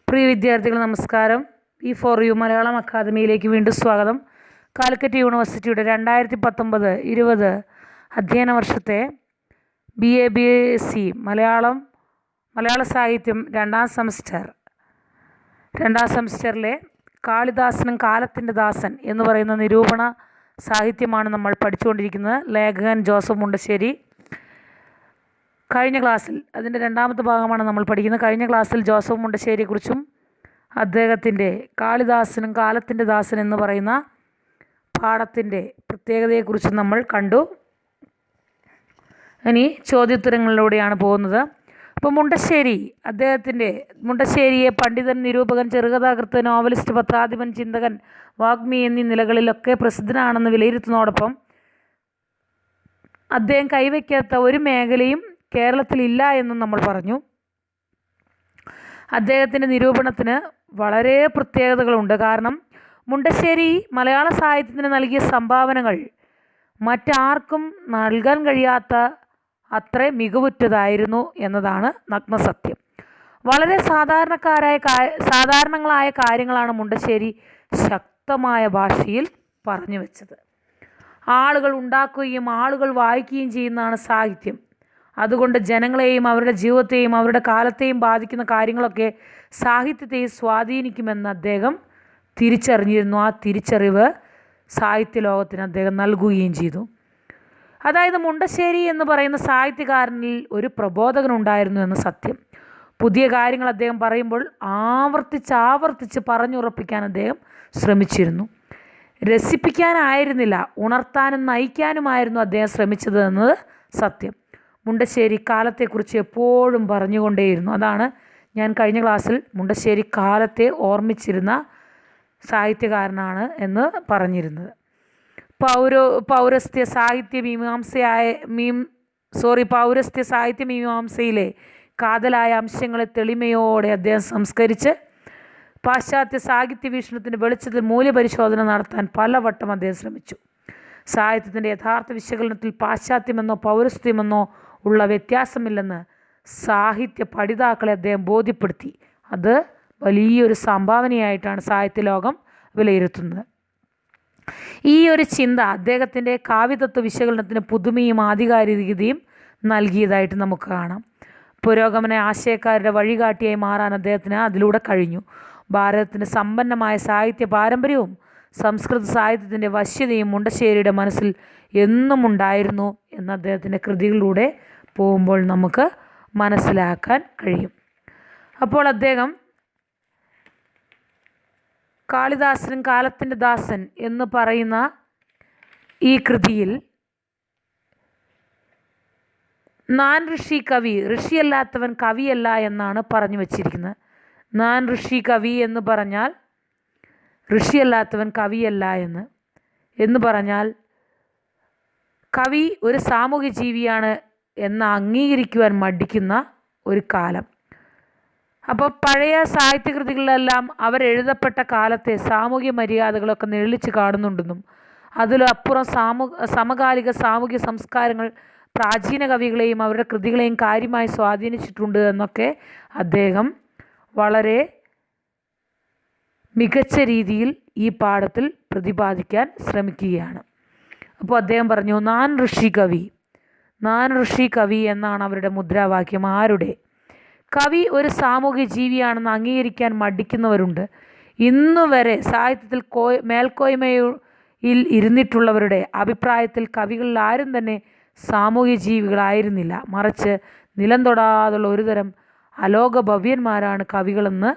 പ്രിയ വിദ്യാർത്ഥികൾ നമസ്കാരം. V4U മലയാളം അക്കാദമിയിലേക്ക് വീണ്ടും സ്വാഗതം. കാലിക്കറ്റ് യൂണിവേഴ്സിറ്റിയുടെ 2019-20 അധ്യയന വർഷത്തെ BA BSc മലയാള സാഹിത്യം രണ്ടാം സെമസ്റ്ററിലെ കാളിദാസനും കാലത്തിൻ്റെ ദാസൻ എന്ന് പറയുന്ന നിരൂപണ സാഹിത്യമാണ് നമ്മൾ പഠിച്ചുകൊണ്ടിരിക്കുന്നത്. ലേഖകൻ ജോസഫ് മുണ്ടശ്ശേരി. കഴിഞ്ഞ ക്ലാസ്സിൽ അതിൻ്റെ രണ്ടാമത്തെ ഭാഗമാണ് നമ്മൾ പഠിക്കുന്നത്. കഴിഞ്ഞ ക്ലാസ്സിൽ ജോസഫ് മുണ്ടശ്ശേരിയെക്കുറിച്ചും അദ്ദേഹത്തിൻ്റെ കാളിദാസനും കാലത്തിൻ്റെ ദാസൻ എന്ന് പറയുന്ന പാഠത്തിൻ്റെ പ്രത്യേകതയെക്കുറിച്ചും നമ്മൾ കണ്ടു. ഇനി ചോദ്യോത്തരങ്ങളിലൂടെയാണ് പോകുന്നത്. അപ്പോൾ മുണ്ടശ്ശേരിയെ പണ്ഡിതൻ, നിരൂപകൻ, ചെറുകഥാകൃത്ത്, നോവലിസ്റ്റ്, പത്രാധിപൻ, ചിന്തകൻ, വാഗ്മി എന്നീ നിലകളിലൊക്കെ പ്രസിദ്ധനാണെന്ന് വിലയിരുത്തുന്നതോടൊപ്പം അദ്ദേഹം കൈവയ്ക്കാത്ത ഒരു മേഖലയും കേരളത്തിലില്ല എന്നും നമ്മൾ പറഞ്ഞു. അദ്ദേഹത്തിൻ്റെ നിരൂപണത്തിന് വളരെ പ്രത്യേകതകളുണ്ട്. കാരണം മുണ്ടശ്ശേരി മലയാള സാഹിത്യത്തിന് നൽകിയ സംഭാവനകൾ മറ്റാർക്കും നൽകാൻ കഴിയാത്ത അത്ര മികവുറ്റതായിരുന്നു എന്നതാണ് നഗ്നസത്യം. വളരെ സാധാരണങ്ങളായ കാര്യങ്ങളാണ് മുണ്ടശ്ശേരി ശക്തമായ ഭാഷയിൽ പറഞ്ഞു വെച്ചത്. ആളുകൾ ഉണ്ടാക്കുകയും ആളുകൾ വായിക്കുകയും ചെയ്യുന്നതാണ് സാഹിത്യം. അതുകൊണ്ട് ജനങ്ങളെയും അവരുടെ ജീവിതത്തെയും അവരുടെ കാലത്തെയും ബാധിക്കുന്ന കാര്യങ്ങളൊക്കെ സാഹിത്യത്തെയും സ്വാധീനിക്കുമെന്ന് അദ്ദേഹം തിരിച്ചറിഞ്ഞിരുന്നു. ആ തിരിച്ചറിവ് സാഹിത്യ ലോകത്തിന് അദ്ദേഹം നൽകുകയും ചെയ്തു. അതായത് മുണ്ടശ്ശേരി എന്ന് പറയുന്ന സാഹിത്യകാരനിൽ ഒരു പ്രബോധകനുണ്ടായിരുന്നു എന്ന് സത്യം. പുതിയ കാര്യങ്ങൾ അദ്ദേഹം പറയുമ്പോൾ ആവർത്തിച്ച് പറഞ്ഞുറപ്പിക്കാൻ അദ്ദേഹം ശ്രമിച്ചിരുന്നു. രസിപ്പിക്കാനായിരുന്നില്ല, ഉണർത്താനും നയിക്കാനുമായിരുന്നു അദ്ദേഹം ശ്രമിച്ചത് എന്നത് സത്യം. മുണ്ടശ്ശേരി കാലത്തെക്കുറിച്ച് എപ്പോഴും പറഞ്ഞുകൊണ്ടേയിരുന്നു. അതാണ് ഞാൻ കഴിഞ്ഞ ക്ലാസ്സിൽ മുണ്ടശ്ശേരി കാലത്തെ ഓർമ്മിച്ചിരുന്ന സാഹിത്യകാരനാണ് എന്ന് പറഞ്ഞിരുന്നത്. പൗരസ്ത്യ സാഹിത്യ മീമാംസയിലെ കാതലായ അംശങ്ങളെ തെളിമയോടെ അദ്ദേഹം സംസ്കരിച്ച് പാശ്ചാത്യ സാഹിത്യ വീക്ഷണത്തിൻ്റെ വെളിച്ചത്തിൽ മൂല്യപരിശോധന നടത്താൻ പലവട്ടം അദ്ദേഹം ശ്രമിച്ചു. സാഹിത്യത്തിൻ്റെ യഥാർത്ഥ വിശകലനത്തിൽ പാശ്ചാത്യമെന്നോ പൗരസ്ത്യമെന്നോ ഉള്ള വ്യത്യാസമില്ലെന്ന് സാഹിത്യ പഠിതാക്കളെ അദ്ദേഹം ബോധ്യപ്പെടുത്തി. അത് വലിയൊരു സംഭാവനയായിട്ടാണ് സാഹിത്യ ലോകം വിലയിരുത്തുന്നത്. ഈ ഒരു ചിന്ത അദ്ദേഹത്തിൻ്റെ കാവ്യതത്വ വിശകലനത്തിന് പുതുമയും ആധികാരികതയും നൽകിയതായിട്ട് നമുക്ക് കാണാം. പുരോഗമന ആശയക്കാരുടെ വഴികാട്ടിയായി മാറാൻ അദ്ദേഹത്തിന് അതിലൂടെ കഴിഞ്ഞു. ഭാരതത്തിൻ്റെ സമ്പന്നമായ സാഹിത്യ പാരമ്പര്യവും സംസ്കൃത സാഹിത്യത്തിൻ്റെ വശ്യതയും മുണ്ടശ്ശേരിയുടെ മനസ്സിൽ എന്നും ഉണ്ടായിരുന്നു എന്ന് അദ്ദേഹത്തിൻ്റെ കൃതികളിലൂടെ പോകുമ്പോൾ നമുക്ക് മനസ്സിലാക്കാൻ കഴിയും. അപ്പോൾ അദ്ദേഹം കാളിദാസനും കാലത്തിൻ്റെ ദാസൻ എന്ന് പറയുന്ന ഈ കൃതിയിൽ നാൻ ഋഷി കവി, ഋഷിയല്ലാത്തവൻ കവിയല്ല എന്നാണ് പറഞ്ഞു വച്ചിരിക്കുന്നത്. നാൻ ഋഷി കവി എന്ന് പറഞ്ഞാൽ ഋഷിയല്ലാത്തവൻ കവിയല്ല എന്ന് പറഞ്ഞാൽ കവി ഒരു സാമൂഹ്യ ജീവിയാണ് എന്ന് അംഗീകരിക്കുവാൻ മടിക്കുന്ന ഒരു കാലം. അപ്പോൾ പഴയ സാഹിത്യകൃതികളിലെല്ലാം അവരെഴുതപ്പെട്ട കാലത്തെ സാമൂഹ്യ മര്യാദകളൊക്കെ നിഴലിച്ച് കാണുന്നുണ്ടെന്നും അതിലപ്പുറം സമകാലിക സാമൂഹ്യ സംസ്കാരങ്ങൾ പ്രാചീന കവികളെയും അവരുടെ കൃതികളെയും കാര്യമായി സ്വാധീനിച്ചിട്ടുണ്ട് എന്നൊക്കെ അദ്ദേഹം വളരെ മികച്ച രീതിയിൽ ഈ പാഠത്തിൽ പ്രതിപാദിക്കാൻ ശ്രമിക്കുകയാണ്. അപ്പോൾ അദ്ദേഹം പറഞ്ഞു, നാൻ ഋഷി കവി എന്നാണ് അവരുടെ മുദ്രാവാക്യം. ആരുടെ? കവി ഒരു സാമൂഹ്യ ജീവിയാണെന്ന് അംഗീകരിക്കാൻ മടിക്കുന്നവരുണ്ട്. ഇന്നുവരെ സാഹിത്യത്തിൽ മേൽക്കോയ്മയിൽ ഇരുന്നിട്ടുള്ളവരുടെ അഭിപ്രായത്തിൽ കവികളിൽ ആരും തന്നെ സാമൂഹ്യ ജീവികളായിരുന്നില്ല. മറിച്ച് നിലം തൊടാതുള്ള ഒരുതരം അലോക ഭവ്യന്മാരാണ് കവികളെന്ന്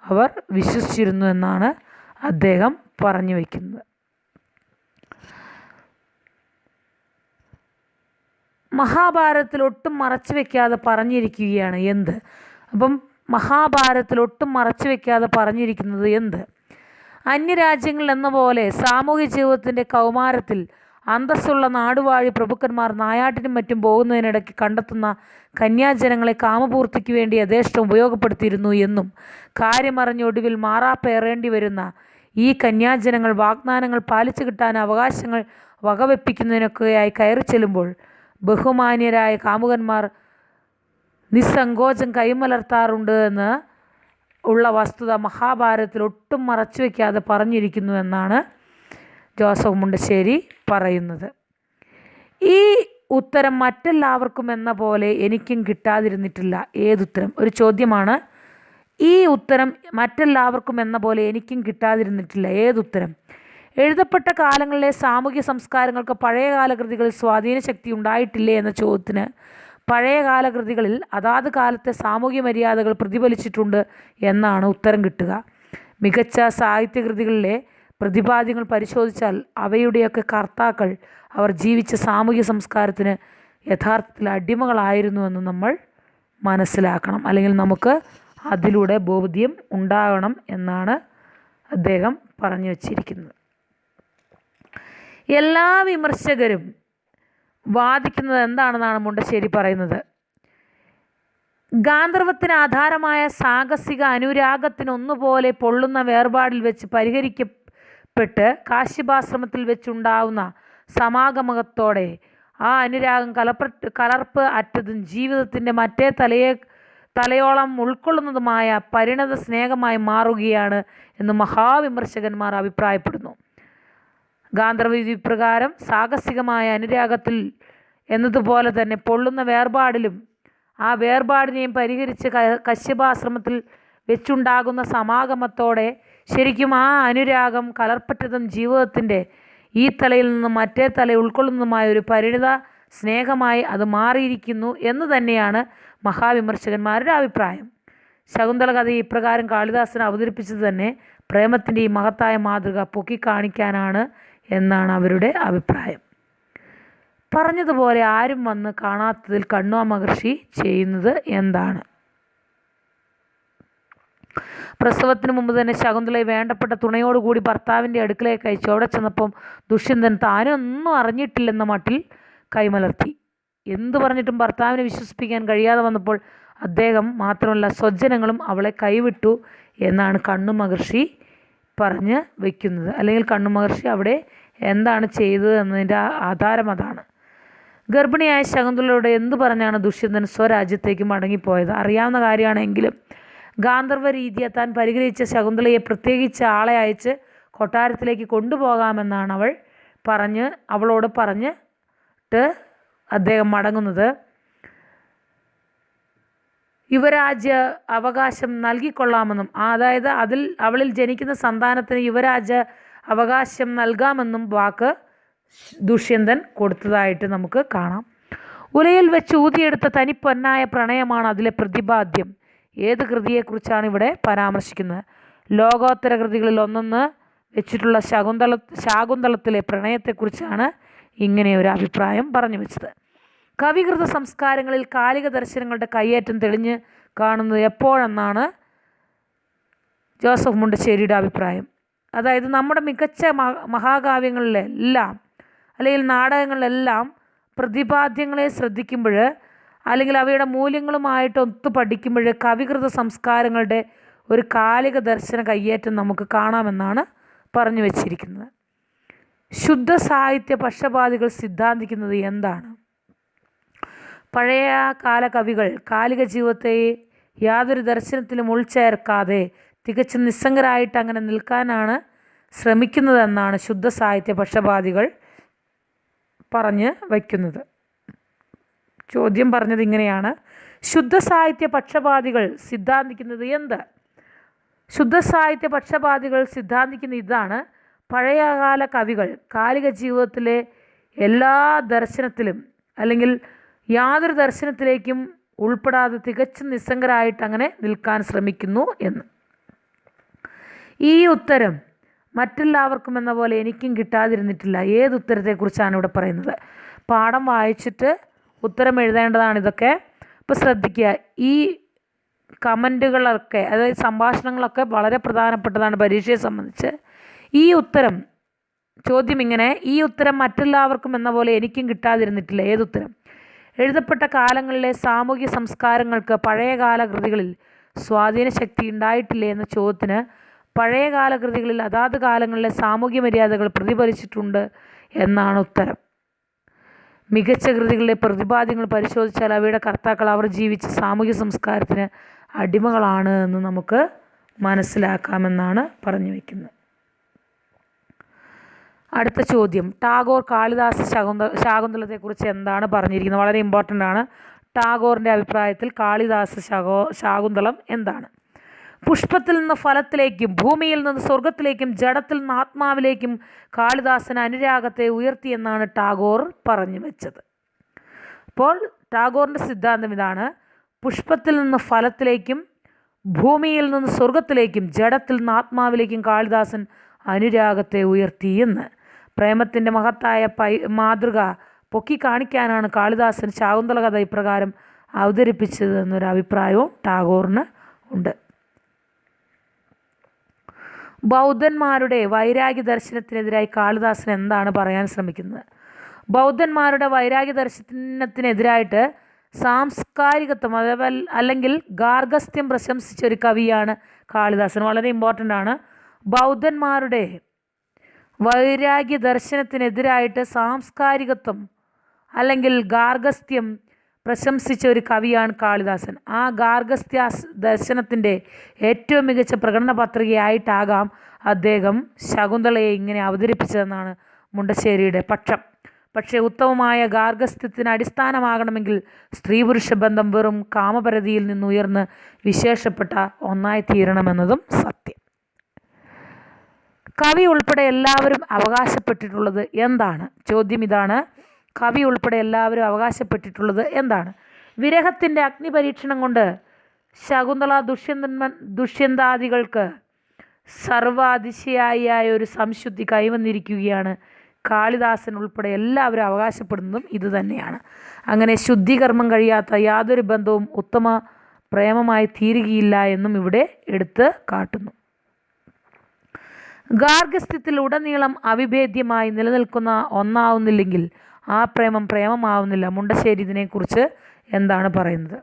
അവർ വിശ്വസിച്ചിരുന്നു എന്നാണ് അദ്ദേഹം പറഞ്ഞു വയ്ക്കുന്നത്. മഹാഭാരതത്തിൽ ഒട്ടും മറച്ചു വയ്ക്കാതെ പറഞ്ഞിരിക്കുകയാണ് എന്ത്? അപ്പം മഹാഭാരതത്തിൽ ഒട്ടും മറച്ചു വയ്ക്കാതെ പറഞ്ഞിരിക്കുന്നത് എന്ത്? അന്യരാജ്യങ്ങൾ എന്ന പോലെ സാമൂഹ്യ ജീവിതത്തിൻ്റെ കൗമാരത്തിൽ അന്തസ്സുള്ള നാടുവാഴി പ്രഭുക്കന്മാർ നായാട്ടിനും മറ്റും പോകുന്നതിനിടയ്ക്ക് കണ്ടെത്തുന്ന കന്യാജനങ്ങളെ കാമപൂർത്തിക്ക് വേണ്ടി യഥേഷ്ടം ഉപയോഗപ്പെടുത്തിയിരുന്നു എന്നും കാര്യമറിഞ്ഞൊടുവിൽ മാറാപ്പേറേണ്ടി വരുന്ന ഈ കന്യാജനങ്ങൾ വാഗ്ദാനങ്ങൾ പാലിച്ചു കിട്ടാൻ അവകാശങ്ങൾ വകവെപ്പിക്കുന്നതിനൊക്കെയായി കയറി ചെല്ലുമ്പോൾ ബഹുമാന്യരായ കാമുകന്മാർ നിസ്സങ്കോചം കൈമലർത്താറുണ്ട് എന്ന് ഉള്ള വസ്തുത മഹാഭാരതത്തിൽ ഒട്ടും മറച്ചു വയ്ക്കാതെ പറഞ്ഞിരിക്കുന്നു എന്നാണ് ജോസഫ് മുണ്ടശ്ശേരി പറയുന്നത്. ഈ ഉത്തരം മറ്റെല്ലാവർക്കും എന്ന പോലെ എനിക്കും കിട്ടാതിരുന്നിട്ടില്ല. ഏതുത്തരം? ഒരു ചോദ്യമാണ്. ഈ ഉത്തരം മറ്റെല്ലാവർക്കും എന്ന പോലെ എനിക്കും കിട്ടാതിരുന്നിട്ടില്ല. ഏതുത്തരം? എഴുതപ്പെട്ട കാലങ്ങളിലെ സാമൂഹ്യ സംസ്കാരങ്ങൾക്ക് പഴയകാല കൃതികളിൽ സ്വാധീന ശക്തി ഉണ്ടായിട്ടില്ലേ എന്ന ചോദ്യത്തിന് പഴയകാല കൃതികളിൽ അതാത് കാലത്തെ സാമൂഹ്യ മര്യാദകൾ പ്രതിഫലിച്ചിട്ടുണ്ട് എന്നാണ് ഉത്തരം കിട്ടുക. മികച്ച സാഹിത്യകൃതികളിലെ പ്രതിപാദ്യങ്ങൾ പരിശോധിച്ചാൽ അവയുടെയൊക്കെ കർത്താക്കൾ അവർ ജീവിച്ച സാമൂഹ്യ സംസ്കാരത്തിന് യഥാർത്ഥത്തിൽ അടിമകളായിരുന്നുവെന്ന് നമ്മൾ മനസ്സിലാക്കണം, അല്ലെങ്കിൽ നമുക്ക് അതിലൂടെ ബോധ്യം ഉണ്ടാകണം എന്നാണ് അദ്ദേഹം പറഞ്ഞു വച്ചിരിക്കുന്നത്. എല്ലാ വിമർശകരും വാദിക്കുന്നത് എന്താണെന്നാണ് മുണ്ടശ്ശേരി പറയുന്നത്. ഗാന്ധർവത്തിന് ആധാരമായ സാഹസിക അനുരാഗത്തിനൊന്നുപോലെ പൊള്ളുന്ന വേർപാടിൽ വെച്ച് പരിഹരിക്കപ്പെട്ട് കാശ്യപാശ്രമത്തിൽ വെച്ചുണ്ടാവുന്ന സമാഗമത്തോടെ ആ അനുരാഗം കലർപ്പ് അറ്റതും ജീവിതത്തിൻ്റെ മറ്റേ തലയോളം ഉൾക്കൊള്ളുന്നതുമായ പരിണത സ്നേഹമായി മാറുകയാണ് എന്ന് മഹാവിമർശകന്മാർ അഭിപ്രായപ്പെടുന്നു. ഗാന്ധർവവിധി പ്രകാരം സാഹസികമായ അനുരാഗത്തിൽ എന്നതുപോലെ തന്നെ പൊള്ളുന്ന വേർപാടിലും ആ വേർപാടിനെയും പരിഹരിച്ച് കശ്യപാശ്രമത്തിൽ വെച്ചുണ്ടാകുന്ന സമാഗമത്തോടെ ശരിക്കും ആ അനുരാഗം കലർപ്പറ്റതും ജീവിതത്തിൻ്റെ ഈ തലയിൽ നിന്ന് മറ്റേ തല ഉൾക്കൊള്ളുന്നതുമായ ഒരു പരിണിത സ്നേഹമായി അത് മാറിയിരിക്കുന്നു എന്ന് തന്നെയാണ് മഹാവിമർശകന്മാരുടെ അഭിപ്രായം. ശകുന്തള കഥ ഇപ്രകാരം കാളിദാസൻ അവതരിപ്പിച്ചത് തന്നെ പ്രേമത്തിൻ്റെ ഈ മഹത്തായ മാതൃക പൊക്കിക്കാണിക്കാനാണ് എന്നാണ് അവരുടെ അഭിപ്രായം. പറഞ്ഞതുപോലെ ആരും വന്ന് കാണാത്തതിൽ കണ്വ മഹർഷി ചെയ്യുന്നത് എന്താണ്? പ്രസവത്തിന് മുമ്പ് തന്നെ ശകുന്തളയെ വേണ്ടപ്പെട്ട തുണയോടുകൂടി ഭർത്താവിൻ്റെ അടുക്കളയൊക്കെ അയച്ചു. അവിടെ ചെന്നപ്പം ദുഷ്യന്തൻ താനൊന്നും അറിഞ്ഞിട്ടില്ലെന്ന മട്ടിൽ കൈമലർത്തി. എന്തു പറഞ്ഞിട്ടും ഭർത്താവിനെ വിശ്വസിപ്പിക്കാൻ കഴിയാതെ വന്നപ്പോൾ അദ്ദേഹം മാത്രമല്ല സ്വജനങ്ങളും അവളെ കൈവിട്ടു എന്നാണ് കണ്വ മഹർഷി പറഞ്ഞ് വയ്ക്കുന്നത്. അല്ലെങ്കിൽ കണ്വ മഹർഷി അവിടെ എന്താണ് ചെയ്തത് എന്നതിൻ്റെ ആധാരം അതാണ്. ഗർഭിണിയായ ശകുന്തളയോട് എന്തു പറഞ്ഞാണ് ദുഷ്യന്തൻ സ്വരാജ്യത്തേക്ക് മടങ്ങിപ്പോയത്? അറിയാവുന്ന കാര്യമാണെങ്കിലും ഗാന്ധർവ രീതിയെ താൻ പരിഗ്രഹിച്ച ശകുന്തളയെ പ്രത്യേകിച്ച് ആളെ അയച്ച് കൊട്ടാരത്തിലേക്ക് കൊണ്ടുപോകാമെന്നാണ് അവളോട് പറഞ്ഞിട്ട് അദ്ദേഹം മടങ്ങുന്നത്. യുവരാജ്യ അവകാശം നൽകിക്കൊള്ളാമെന്നും അതായത് അവളിൽ ജനിക്കുന്ന സന്താനത്തിന് യുവരാജ്യ അവകാശം നൽകാമെന്നും വാക്ക് ദുഷ്യന്തൻ കൊടുത്തതായിട്ട് നമുക്ക് കാണാം. ഉലയിൽ വെച്ച് ഊതിയെടുത്ത തനിപ്പൊന്നായ പ്രണയമാണ് അതിലെ പ്രതിപാദ്യം. ഏത് കൃതിയെക്കുറിച്ചാണ് ഇവിടെ പരാമർശിക്കുന്നത്? ലോകോത്തര കൃതികളിൽ ഒന്നെന്ന് വെച്ചിട്ടുള്ള ശാകുന്തളത്തിലെ പ്രണയത്തെക്കുറിച്ചാണ് ഇങ്ങനെ ഒരു അഭിപ്രായം പറഞ്ഞു വെച്ചത്. കവികൃത സംസ്കാരങ്ങളിൽ കാലിക ദർശനങ്ങളുടെ കയ്യേറ്റം തെളിഞ്ഞ് കാണുന്നത് എപ്പോഴെന്നാണ് ജോസഫ് മുണ്ടശ്ശേരിയുടെ അഭിപ്രായം. അതായത് നമ്മുടെ മികച്ച മഹാകാവ്യങ്ങളിലെല്ലാം അല്ലെങ്കിൽ നാടകങ്ങളിലെല്ലാം പ്രതിപാദ്യങ്ങളെ ശ്രദ്ധിക്കുമ്പോൾ അല്ലെങ്കിൽ അവയുടെ മൂല്യങ്ങളുമായിട്ട് ഒത്തു പഠിക്കുമ്പോൾ കവികൃത സംസ്കാരങ്ങളുടെ ഒരു കാലിക ദർശന കയ്യേറ്റം നമുക്ക് കാണാമെന്നാണ് പറഞ്ഞു വച്ചിരിക്കുന്നത്. ശുദ്ധ സാഹിത്യ പക്ഷപാതികൾ സിദ്ധാന്തിക്കുന്നത് എന്താണ്? പഴയ കാല കവികൾ കാലിക ജീവിതത്തെ യാതൊരു ദർശനത്തിലും ഉൾച്ചേർക്കാതെ തികച്ചും നിസ്സംഗരായിട്ട് അങ്ങനെ നിൽക്കാനാണ് ശ്രമിക്കുന്നതെന്നാണ് ശുദ്ധ സാഹിത്യ പക്ഷപാതികൾ പറഞ്ഞ് വയ്ക്കുന്നത്. ചോദ്യം പറഞ്ഞത് ഇങ്ങനെയാണ്: ശുദ്ധ സാഹിത്യ പക്ഷപാതികൾ സിദ്ധാന്തിക്കുന്നത് എന്ത്? ശുദ്ധ സാഹിത്യ പക്ഷപാതികൾ സിദ്ധാന്തിക്കുന്ന ഇതാണ്: പഴയകാല കവികൾ കാലിക ജീവിതത്തിലെ എല്ലാ ദർശനത്തിലും അല്ലെങ്കിൽ യാതൊരു ദർശനത്തിലേക്കും ഉൾപ്പെടാതെ തികച്ചും നിസ്സംഗരായിട്ട് അങ്ങനെ നിൽക്കാൻ ശ്രമിക്കുന്നു എന്ന്. ഈ ഉത്തരം മറ്റെല്ലാവർക്കും എന്ന പോലെ എനിക്കും കിട്ടാതിരുന്നിട്ടില്ല. ഏതുത്തരത്തെക്കുറിച്ചാണ് ഇവിടെ പറയുന്നത്? പാഠം വായിച്ചിട്ട് ഉത്തരം എഴുതേണ്ടതാണ് ഇതൊക്കെ. ഇപ്പോൾ ശ്രദ്ധിക്കുക, ഈ കമൻറ്റുകളൊക്കെ അതായത് സംഭാഷണങ്ങളൊക്കെ വളരെ പ്രധാനപ്പെട്ടതാണ് പരീക്ഷയെ സംബന്ധിച്ച്. ഈ ഉത്തരം ചോദ്യം ഇങ്ങനെ: ഈ ഉത്തരം മറ്റെല്ലാവർക്കും എന്ന പോലെ എനിക്കും കിട്ടാതിരുന്നിട്ടില്ല. ഏതുത്തരം? എഴുതപ്പെട്ട കാലങ്ങളിലെ സാമൂഹ്യ സംസ്കാരങ്ങൾക്ക് പഴയകാല കൃതികളിൽ സ്വാധീന ശക്തി ഉണ്ടായിട്ടില്ലേ എന്ന ചോദ്യത്തിന് പഴയകാല കൃതികളിൽ അതാത് കാലങ്ങളിലെ സാമൂഹ്യ മര്യാദകൾ പ്രതിഫലിച്ചിട്ടുണ്ട് എന്നാണ് ഉത്തരം. മികച്ച കൃതികളിലെ പ്രതിപാദ്യങ്ങൾ പരിശോധിച്ചാൽ അവയുടെ കർത്താക്കൾ അവർ ജീവിച്ച സാമൂഹ്യ സംസ്കാരത്തിന് അടിമകളാണ് എന്ന് നമുക്ക് മനസ്സിലാക്കാമെന്നാണ് പറഞ്ഞു വയ്ക്കുന്നത്. അടുത്ത ചോദ്യം, ടാഗോർ കാളിദാസ ശാകുന്തളത്തെക്കുറിച്ച് എന്താണ് പറഞ്ഞിരിക്കുന്നത്? വളരെ ഇമ്പോർട്ടൻ്റ് ആണ്. ടാഗോറിൻ്റെ അഭിപ്രായത്തിൽ കാളിദാസ ശാകുന്തളം എന്താണ്? പുഷ്പത്തിൽ നിന്ന് ഫലത്തിലേക്കും ഭൂമിയിൽ നിന്ന് സ്വർഗത്തിലേക്കും ജഡത്തിൽ നിന്ന് ആത്മാവിലേക്കും കാളിദാസൻ അനുരാഗത്തെ ഉയർത്തിയെന്നാണ് ടാഗോർ പറഞ്ഞു വെച്ചത്. അപ്പോൾ ടാഗോറിൻ്റെ സിദ്ധാന്തം ഇതാണ്: പുഷ്പത്തിൽ നിന്ന് ഫലത്തിലേക്കും ഭൂമിയിൽ നിന്ന് സ്വർഗത്തിലേക്കും ജഡത്തിൽ നിന്ന് ആത്മാവിലേക്കും കാളിദാസൻ അനുരാഗത്തെ ഉയർത്തി എന്ന്. പ്രേമത്തിൻ്റെ മഹത്തായ മാതൃക പൊക്കി കാണിക്കാനാണ് കാളിദാസൻ ശാകുന്തള കഥ ഇപ്രകാരം അവതരിപ്പിച്ചത് എന്നൊരു അഭിപ്രായവും ടാഗോറിന് ഉണ്ട്. ബൗദ്ധന്മാരുടെ വൈരാഗ്യ ദർശനത്തിനെതിരായി കാളിദാസൻ എന്താണ് പറയാൻ ശ്രമിക്കുന്നത്? ബൗദ്ധന്മാരുടെ വൈരാഗ്യ ദർശനത്തിനെതിരായിട്ട് സാംസ്കാരികത്വം അല്ലെങ്കിൽ ഗാർഹസ്ഥ്യം പ്രശംസിച്ച ഒരു കവിയാണ് കാളിദാസൻ. വളരെ ഇമ്പോർട്ടൻ്റ് ആണ്. ബൗദ്ധന്മാരുടെ വൈരാഗ്യ ദർശനത്തിനെതിരായിട്ട് സാംസ്കാരികത്വം അല്ലെങ്കിൽ ഗാർഹസ്ഥ്യം പ്രശംസിച്ച ഒരു കവിയാണ് കാളിദാസൻ. ആ ഗാർഹസ്ഥ്യ ദർശനത്തിൻ്റെ ഏറ്റവും മികച്ച പ്രകടന പത്രികയായിട്ടാകാം അദ്ദേഹം ശകുന്തളയെ ഇങ്ങനെ അവതരിപ്പിച്ചതെന്നാണ് മുണ്ടശ്ശേരിയുടെ പക്ഷം. പക്ഷേ ഉത്തമമായ ഗാർഹസ്ഥ്യത്തിന് അടിസ്ഥാനമാകണമെങ്കിൽ സ്ത്രീ പുരുഷ ബന്ധം വെറും കാമപരതിയിൽ നിന്നുയർന്ന് വിശേഷപ്പെട്ട ഒന്നായി തീരണമെന്നതും സത്യം. കവി ഉൾപ്പെടെ എല്ലാവരും അവകാശപ്പെട്ടിട്ടുള്ളത് എന്താണ്? ചോദ്യം ഇതാണ്: കവി ഉൾപ്പെടെ എല്ലാവരും അവകാശപ്പെട്ടിട്ടുള്ളത് എന്താണ്? വിരഹത്തിൻ്റെ അഗ്നിപരീക്ഷണം കൊണ്ട് ശകുന്തള ദുഷ്യന്താദികൾക്ക് സർവാതിശയായ ഒരു സംശുദ്ധി കൈവന്നിരിക്കുകയാണ്. കാളിദാസൻ ഉൾപ്പെടെ എല്ലാവരും അവകാശപ്പെടുന്നതും ഇതുതന്നെയാണ്. അങ്ങനെ ശുദ്ധീകർമ്മം കഴിയാത്ത യാതൊരു ബന്ധവും ഉത്തമ പ്രേമമായി തീരുകയില്ല എന്നും ഇവിടെ എടുത്ത് കാട്ടുന്നു. ഗാർഹസ്ഥ്യത്തിൽ ഉടനീളം അവിഭേദ്യമായി നിലനിൽക്കുന്ന ഒന്നാവുന്നില്ലെങ്കിൽ ആ പ്രേമം പ്രേമമാവുന്നില്ല. മുണ്ടശ്ശേരി ഇതിനെക്കുറിച്ച് എന്താണ് പറയുന്നത്?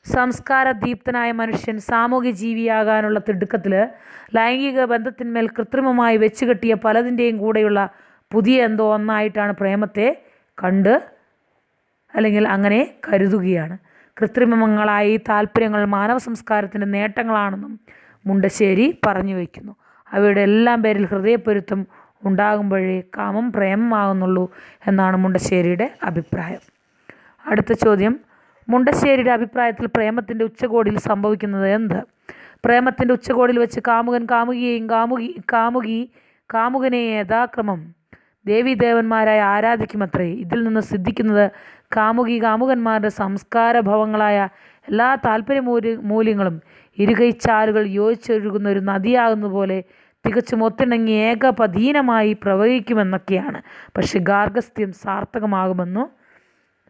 സംസ്കാരദീപ്തനായ മനുഷ്യൻ സാമൂഹ്യ ജീവിയാകാനുള്ള തിടുക്കത്തിൽ ലൈംഗിക ബന്ധത്തിന്മേൽ കൃത്രിമമായി വെച്ചുകെട്ടിയ പലതിൻ്റെയും കൂടെയുള്ള പുതിയ എന്തോ ഒന്നായിട്ടാണ് പ്രേമത്തെ കണ്ട് അല്ലെങ്കിൽ അങ്ങനെ കരുതുകയാണ്. കൃത്രിമങ്ങളായി താല്പര്യങ്ങൾ മാനവ സംസ്കാരത്തിൻ്റെ നേട്ടങ്ങളാണെന്നും മുണ്ടശ്ശേരി പറഞ്ഞു വയ്ക്കുന്നു. അവയുടെ എല്ലാം പേരിൽ ഹൃദയപ്പൊരുത്തം ഉണ്ടാകുമ്പോഴേ കാമം പ്രേമമാകുന്നുള്ളൂ എന്നാണ് മുണ്ടശ്ശേരിയുടെ അഭിപ്രായം. അടുത്ത ചോദ്യം, മുണ്ടശ്ശേരിയുടെ അഭിപ്രായത്തിൽ പ്രേമത്തിൻ്റെ ഉച്ചകോടിയിൽ സംഭവിക്കുന്നത് എന്ത്? പ്രേമത്തിൻ്റെ ഉച്ചകോടിയിൽ വെച്ച് കാമുകൻ കാമുകിയെയും കാമുകി കാമുകനെ യഥാക്രമം ദേവീദേവന്മാരായി ആരാധിക്കുമത്രേ. ഇതിൽ നിന്ന് സിദ്ധിക്കുന്നത് കാമുകന്മാരുടെ സംസ്കാരഭവങ്ങളായ എല്ലാ താല്പര്യ മൂല്യങ്ങളും ഇരുകൈച്ചാലുകൾ യോജിച്ചൊഴുകുന്ന ഒരു നദിയാകുന്ന പോലെ തികച്ചും ഒത്തിണങ്ങി ഏകപധീനമായി പ്രവഹിക്കുമെന്നൊക്കെയാണ്. പക്ഷെ ഗാർഹസ്ഥ്യം സാർത്ഥകമാകുമെന്ന്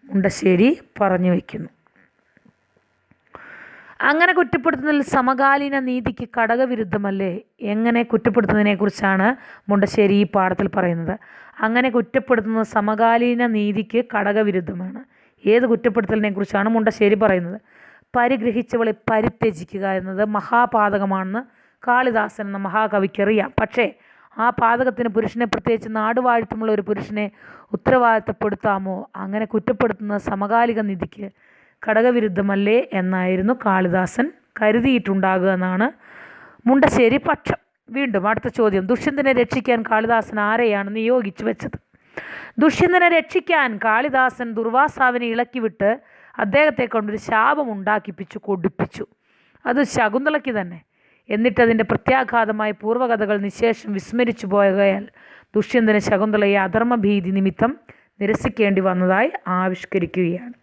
മുണ്ടശ്ശേരി പറഞ്ഞു വയ്ക്കുന്നു. അങ്ങനെ കുറ്റപ്പെടുത്തുന്നതിൽ സമകാലീന നീതിക്ക് ഘടകവിരുദ്ധമല്ലേ? എങ്ങനെ കുറ്റപ്പെടുത്തുന്നതിനെക്കുറിച്ചാണ് മുണ്ടശ്ശേരി ഈ പാഠത്തിൽ പറയുന്നത്. അങ്ങനെ കുറ്റപ്പെടുത്തുന്നത് സമകാലീന നീതിക്ക് ഘടകവിരുദ്ധമാണ്. ഏത് കുറ്റപ്പെടുത്തലിനെ കുറിച്ചാണ് മുണ്ടശ്ശേരി പറയുന്നത്? പരിഗ്രഹിച്ചവളെ പരിത്യജിക്കുക എന്നത് മഹാപാതകമാണെന്ന് കാളിദാസൻ എന്ന മഹാകവിക്കറിയാം. പക്ഷേ ആ പാതകത്തിന് പുരുഷനെ, പ്രത്യേകിച്ച് നാടുവാഴ്ത്തമുള്ള ഒരു പുരുഷനെ ഉത്തരവാദിത്തപ്പെടുത്താമോ? അങ്ങനെ കുറ്റപ്പെടുത്തുന്നത് സമകാലിക നീതിക്ക് ഘടകവിരുദ്ധമല്ലേ എന്നായിരുന്നു കാളിദാസൻ കരുതിയിട്ടുണ്ടാകുക എന്നാണ് മുണ്ടശ്ശേരി പക്ഷം. വീണ്ടും അടുത്ത ചോദ്യം, ദുഷ്യന്തനെ രക്ഷിക്കാൻ കാളിദാസൻ ആരെയാണ് നിയോഗിച്ചു വെച്ചത്? ദുഷ്യന്തനെ രക്ഷിക്കാൻ കാളിദാസൻ ദുർവാസാവിനെ ഇളക്കിവിട്ട് അദ്ദേഹത്തെ കൊണ്ടൊരു ശാപം ഉണ്ടാക്കിപ്പിച്ചു കൊടുപ്പിച്ചു. അത് ശകുന്തളയ്ക്ക് തന്നെ. എന്നിട്ടതിൻ്റെ പ്രത്യാഘാതമായി പൂർവ്വകഥകൾ നിശേഷം വിസ്മരിച്ചു പോയകയാൽ ദുഷ്യന്തന് ശകുന്തളയെ അധർമ്മഭീതി നിമിത്തം നിരസിക്കേണ്ടി വന്നതായി ആവിഷ്കരിക്കുകയാണ്.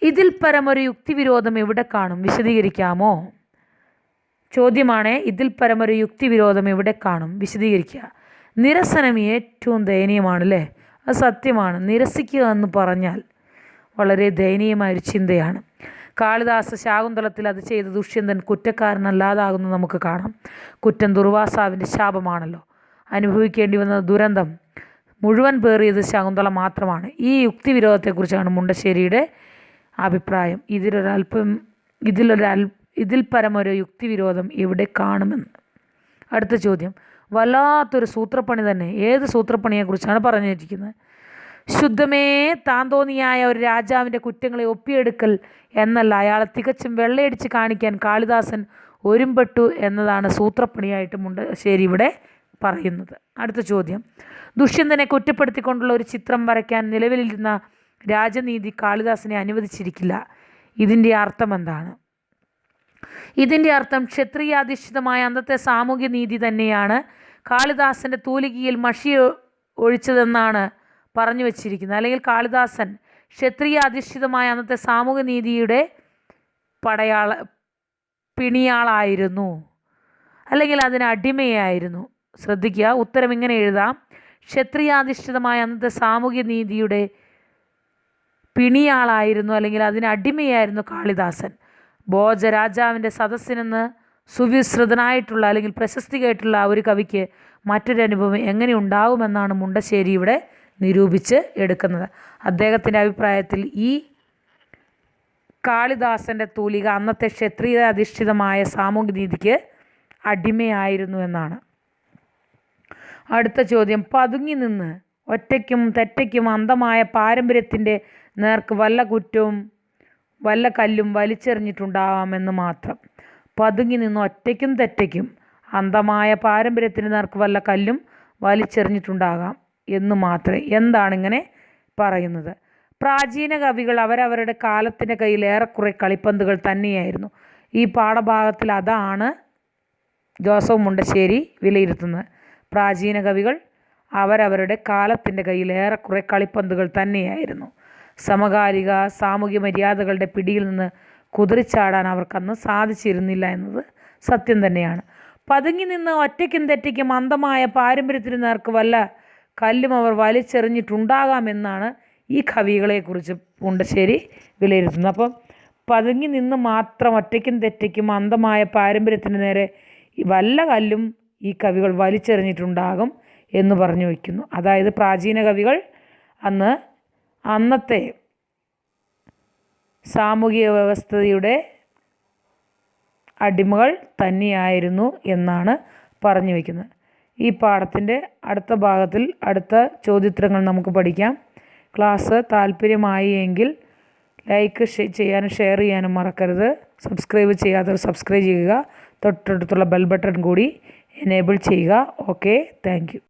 ഇതിൽ പരമൊരു യുക്തിവിരോധം എവിടെ കാണും? വിശദീകരിക്കാമോ? ചോദ്യമാണ്, ഇതിൽ പരമൊരു യുക്തിവിരോധം എവിടെ കാണും? വിശദീകരിക്കുക. നിരസനം ഏറ്റവും ദയനീയമാണല്ലേ? അത് സത്യമാണ്. നിരസിക്കുക എന്ന് പറഞ്ഞാൽ വളരെ ദയനീയമായൊരു ചിന്തയാണ്. കാളിദാസ ശാകുന്തളത്തിൽ അത് ചെയ്ത ദുഷ്യന്തൻ കുറ്റക്കാരനല്ലാതാകുന്നത് നമുക്ക് കാണാം. കുറ്റം ദുർവാസാവിൻ്റെ ശാപമാണല്ലോ. അനുഭവിക്കേണ്ടി വന്ന ദുരന്തം മുഴുവൻ പേറിയത് ശകുന്തള മാത്രമാണ്. ഈ യുക്തിവിരോധത്തെക്കുറിച്ചാണ് മുണ്ടശ്ശേരിയുടെ അഭിപ്രായം. ഇതിൽ പരമൊരു യുക്തിവിരോധം എവിടെ കാണുമെന്ന്. അടുത്ത ചോദ്യം, വല്ലാത്തൊരു സൂത്രപ്പണി തന്നെ. ഏത് സൂത്രപ്പണിയെക്കുറിച്ചാണ് പറഞ്ഞിരിക്കുന്നത്? ശുദ്ധമേ താന്തോന്നിയായ ഒരു രാജാവിൻ്റെ കുറ്റങ്ങളെ ഒപ്പിയെടുക്കൽ എന്നല്ല, അയാളെ തികച്ചും വെള്ളയടിച്ച് കാണിക്കാൻ കാളിദാസൻ ഒരുമ്പെട്ടു എന്നതാണ് സൂത്രപ്പണിയായിട്ട് മുണ്ടശ്ശേരി ഇവിടെ പറയുന്നത്. അടുത്ത ചോദ്യം, ദുഷ്യന്തനെ കുറ്റപ്പെടുത്തിക്കൊണ്ടുള്ള ഒരു ചിത്രം വരയ്ക്കാൻ നിലവിലിരുന്ന രാജനീതി കാളിദാസനെ അനുവദിച്ചിരിക്കില്ല. ഇതിൻ്റെ അർത്ഥം എന്താണ്? ഇതിൻ്റെ അർത്ഥം ക്ഷത്രിയാധിഷ്ഠിതമായ അന്നത്തെ സാമൂഹ്യ നീതി തന്നെയാണ് കാളിദാസൻ്റെ തൂലികയിൽ മഷി ഒഴിച്ചതെന്നാണ് പറഞ്ഞു വച്ചിരിക്കുന്നത്. അല്ലെങ്കിൽ കാളിദാസൻ ക്ഷത്രിയാധിഷ്ഠിതമായ അന്നത്തെ സാമൂഹ്യ നീതിയുടെ പിണിയാളായിരുന്നു, അല്ലെങ്കിൽ അതിന് അടിമയായിരുന്നു. ശ്രദ്ധിക്കുക, ഉത്തരം ഇങ്ങനെ എഴുതാം: ക്ഷത്രിയാധിഷ്ഠിതമായ അന്നത്തെ സാമൂഹ്യ നീതിയുടെ പിണിയാളായിരുന്നു, അല്ലെങ്കിൽ അതിന് അടിമയായിരുന്നു കാളിദാസൻ. ഭോജരാജാവിൻ്റെ സദസ്സിനെന്ന് സുവിസ്തൃതനായിട്ടുള്ള അല്ലെങ്കിൽ പ്രശസ്തി കേട്ടുള്ള ഒരു കവിക്ക് മറ്റൊരനുഭവം എങ്ങനെ ഉണ്ടാകുമെന്നാണ് മുണ്ടശ്ശേരി ഇവിടെ നിരൂപിച്ച് എടുക്കുന്നത്. അദ്ദേഹത്തിൻ്റെ അഭിപ്രായത്തിൽ ഈ കാളിദാസൻ്റെ തൂലിക അന്നത്തെ ക്ഷത്രിയ അധിഷ്ഠിതമായ സാമൂഹ്യ നീതിക്ക് അടിമയായിരുന്നു എന്നാണ്. അടുത്ത ചോദ്യം, പതുങ്ങി നിന്ന് ഒറ്റയ്ക്കും തെറ്റയ്ക്കും അന്ധമായ പാരമ്പര്യത്തിൻ്റെ നേർക്ക് വല്ല കുറ്റവും വല്ല കല്ലും വലിച്ചെറിഞ്ഞിട്ടുണ്ടാവാമെന്ന് മാത്രം. പതുങ്ങി നിന്ന് ഒറ്റയ്ക്കും തെറ്റയ്ക്കും അന്ധമായ പാരമ്പര്യത്തിന് നേർക്ക് വല്ല കല്ലും വലിച്ചെറിഞ്ഞിട്ടുണ്ടാകാം എന്ന് മാത്രമേ. എന്താണ് ഇങ്ങനെ പറയുന്നത്? പ്രാചീന കവികൾ അവരവരുടെ കാലത്തിൻ്റെ കയ്യിൽ ഏറെക്കുറെ കളിപ്പന്തുകൾ തന്നെയായിരുന്നു. ഈ പാഠഭാഗത്തിൽ അതാണ് ജോസഫ് മുണ്ടശ്ശേരി വിലയിരുത്തുന്നത്. പ്രാചീന കവികൾ അവരവരുടെ കാലത്തിൻ്റെ കയ്യിൽ ഏറെക്കുറെ കളിപ്പന്തുകൾ തന്നെയായിരുന്നു. സമകാലിക സാമൂഹ്യ മര്യാദകളുടെ പിടിയിൽ നിന്ന് കുതിറിച്ചാടാൻ അവർക്കന്ന് സാധിച്ചിരുന്നില്ല എന്നത് സത്യം തന്നെയാണ്. പതുങ്ങി നിന്ന് ഒറ്റയ്ക്കും തെറ്റയ്ക്കും അന്ധമായ പാരമ്പര്യത്തിന് നേർക്ക് വല്ല കല്ലും അവർ വലിച്ചെറിഞ്ഞിട്ടുണ്ടാകാമെന്നാണ് ഈ കവികളെക്കുറിച്ച് മുണ്ടശ്ശേരി വിലയിരുത്തുന്നത്. അപ്പം പതുങ്ങി നിന്ന് മാത്രം ഒറ്റയ്ക്കും തെറ്റയ്ക്കും അന്ധമായ പാരമ്പര്യത്തിന് നേരെ വല്ല കല്ലും ഈ കവികൾ വലിച്ചെറിഞ്ഞിട്ടുണ്ടാകും എന്ന് പറഞ്ഞു വയ്ക്കുന്നു. അതായത് പ്രാചീന കവികൾ അന്നത്തെ സാമൂഹിക വ്യവസ്ഥയുടെ അടിമകൾ തന്നെയായിരുന്നു എന്നാണ് പറഞ്ഞു വയ്ക്കുന്നത്. ഈ പാഠത്തിൻ്റെ അടുത്ത ഭാഗത്തിൽ അടുത്ത ചോദ്യോത്തരങ്ങൾ നമുക്ക് പഠിക്കാം. ക്ലാസ് താല്പര്യമായി എങ്കിൽ ലൈക്ക് ചെയ്യാനും ഷെയർ ചെയ്യാനും മറക്കരുത്. സബ്സ്ക്രൈബ് ചെയ്യാത്തവർ സബ്സ്ക്രൈബ് ചെയ്യുക. തൊട്ടടുത്തുള്ള ബെൽ ബട്ടൺ കൂടി എനേബിൾ ചെയ്യുക. Okay, thank you.